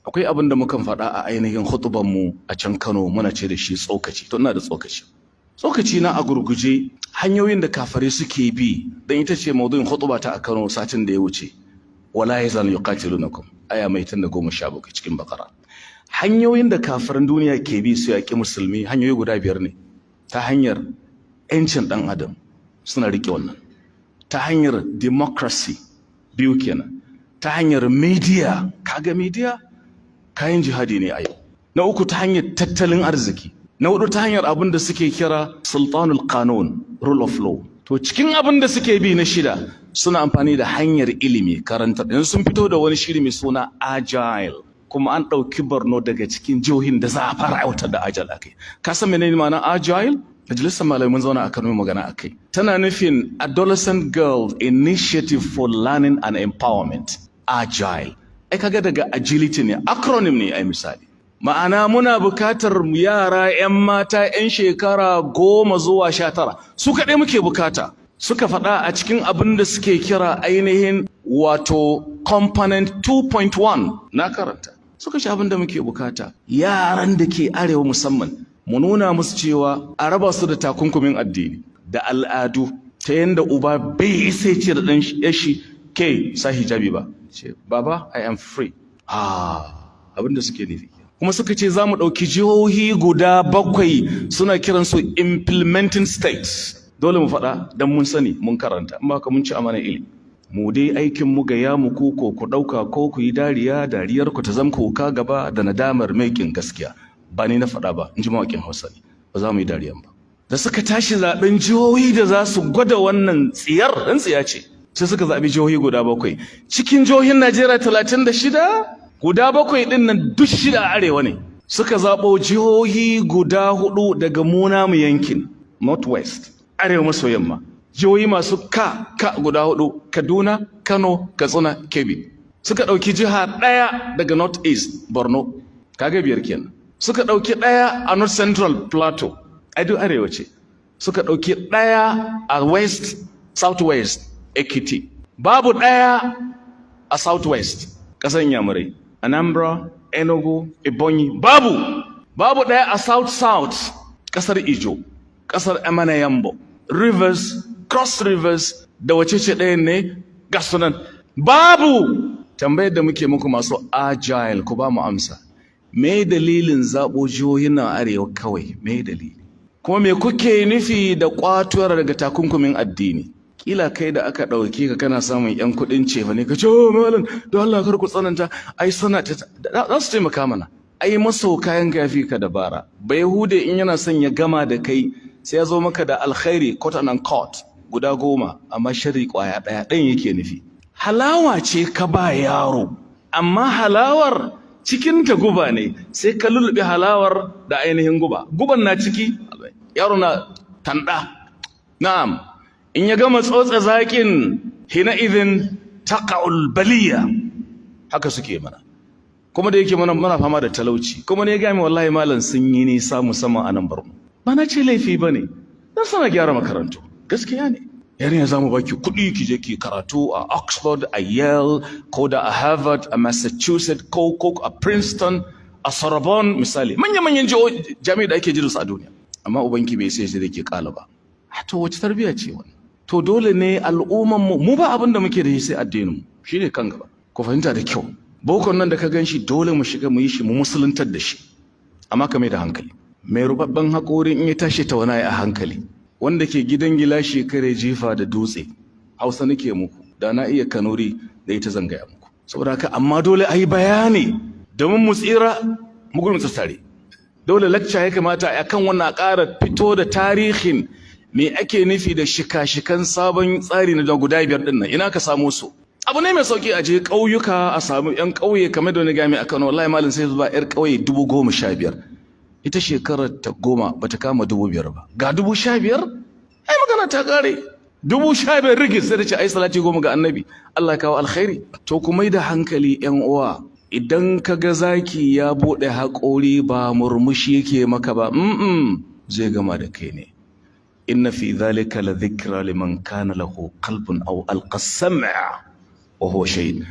akwai abin da mukan faɗa a ainihin mu a can Kano muna ce da shi tsokaci. To ina da tsokaci na a gurguje hanyoyin da kafare suke bi dan ita ce maudu'in khutba ta a Kano satin da ya wuce. Wala yazal yuqatilunakum aya mai 17 cikin Bakara. Hanyoyin da kafirin duniya ke bi su yaƙi musulmi hanyoyi guda 5 ne. Ta hanyar 'yancin ɗan adam suna riƙe wannan. Ta hanyar democracy 2 kenan. Ta hanyar media, kaga media kayan jihadi ne a yau. Na 3 ta hanyar tattalin arziki. Na 4 ta hanyar abin da suke kira sultanul qanun, rule of law. To cikin abin da suke bi na 6 suna amfani da hanyar ilimi karanta. Yanzu sun fito da wani shiri mai suna agile. Kuma an ɗauki Borno daga cikin jihohin da za a fara aiwatar da agile akai. Ka san menene ma'anar agile? Majalisar malamai mun zauna a Kano magana akai. Tana nufin Adolescent Girl Initiative for Learning and Empowerment. Agile. Ai kaga daga agility ne, acronym ne ai misali. Ma'ana muna bukatar yara 'yan mata 'yan shekara 10 zuwa 19. Su kaɗai muke bukata. Suka faɗa a cikin abin da suke kira ainihin wato component 2.1 na karanta. Suka shi abin da muke bukata. Yaran da ke arewa musamman mu nuna musu cewa a raba su da takunkumin addini da al'adu ta yanda uba bai sai ce da ɗan yashi ke sa hijabi ba. Ce baba I am free. Abin da suke nufi. Kuma suka ce za mu ɗauki jihohi guda 7 suna kiransu implementing states. Dole mu faɗa don mun sani mun karanta amma ka mun ci amana ilimi. Mu dai aikin mu gaya mu ko ku ɗauka ko ku yi dariyar ku ta zama kuka gaba da nadamar maikin gaskiya. Ba ni na faɗa ba in ji mawaƙin Hausa ne ba za mu yi dariyan ba. Da suka tashi zaɓen jihohi da za su gwada wannan tsiyar ɗan tsiya ce sai suka zaɓi jihohi guda 7. Cikin jihohin Najeriya 36 guda 7 ɗin nan duk 6 a arewa ne. Suka zaɓo jihohi guda 4 daga mu yankin Northwest arewa maso yamma. Jihohi masu ka guda 4 Kaduna, Kano, Katsina, Kebbi. Suka ɗauki jiha 1 daga North East Borno kaga 5 kenan. Suka ɗauki 1 a North Central Plateau ai duk arewa ce. Suka ɗauki 1 a West Southwest Ekiti. Babu 1 a Southwest ƙasar Yamurai Anambra, Enugu, Ebonyi babu 1 a South ƙasar Ijo, ƙasar Emanayambo, Rivers, Cross Rivers da wacece ɗayan ne ga sunan babu. Tambayar da muke muku masu agile ku ba mu amsa. Me dalilin zaɓo jihohin na arewa kawai? Me dalili? Kuma me kuke nufi da ƙwatuwar daga takunkumin addini? Kila kai da aka ɗauke ka kana samun 'yan kuɗin cefa ne ka ce oh malam don Allah kar ku tsananta ai sana za su taimaka mana. Ai maso kayan gafi ka dabara. Bayahude in yana son ya gama da kai sai ya zo maka da alkhairi quote and unquote guda 10 amma sharri kwaya ɗaya ɗan yake nufi. Halawa ce ka ba yaro amma halawar cikin ta guba ne sai ka lulluɓe halawar da ainihin guba. Guban na ciki yaro na tanda. Na'am in ya gama tsotsa zakin hina idin taqa'ul baliya. Haka suke mana. Kuma da yake muna fama da talauci kuma ne ga mi wallahi malam sun yi nisa musamman a nan Borno. Ba na ce laifi bane. Dan sana gyara makarantu. Gaskiya ne. Yarinya za mu baki kuɗi ki je ki karatu a Oxford, a Yale, ko da a Harvard, a Massachusetts, ko a Princeton, a Sorbonne misali. Manyan jami'ai da ake jin su a duniya. Amma ubanki bai sai da ke kala ba. To wace tarbiyya ce wannan? To dole ne al'umman mu ba abin da muke da shi sai addinin mu. Shine kan gaba. Ku fahimta da kyau. Bokon nan da ka ganshi dole mu shiga mu yi shi mu musuluntar da shi. Amma ka mai da hankali. Mai rubabban haƙori in ya tashi ta wani a hankali. Wanda ke gidan gilashi kare jifa da dutse. Hausa nake muku da na iya kanuri da ita zangaya muku. Saboda haka amma dole a yi bayani domin mu tsira mu gurin tare. Dole lecture ya kamata a kan wannan ƙara fito da tarihin me ake nufi da shika-shikan sabon tsari na guda 5 din nan ina ka samu su. Abu ne mai sauki a je ƙauyuka a samu 'yan ƙauye kamar da wani gami a Kano wallahi malam sai zuba 'yar ƙauye 15,000. Ita shekarar ta 10 bata kama 5,000 ba. Ga 15,000? Ai magana ta kare. 15,000 rigis sai da ce ai salati 10 ga annabi. Allah ya kawo alkhairi. To ku mai da hankali 'yan uwa. Idan ka ga zaki ya bude haƙori ba murmushi yake maka ba, zai gama da kai ne. Inna fi dhalika la dhikra liman kana lahu qalbun aw alqa as-sam'a wa huwa shahid.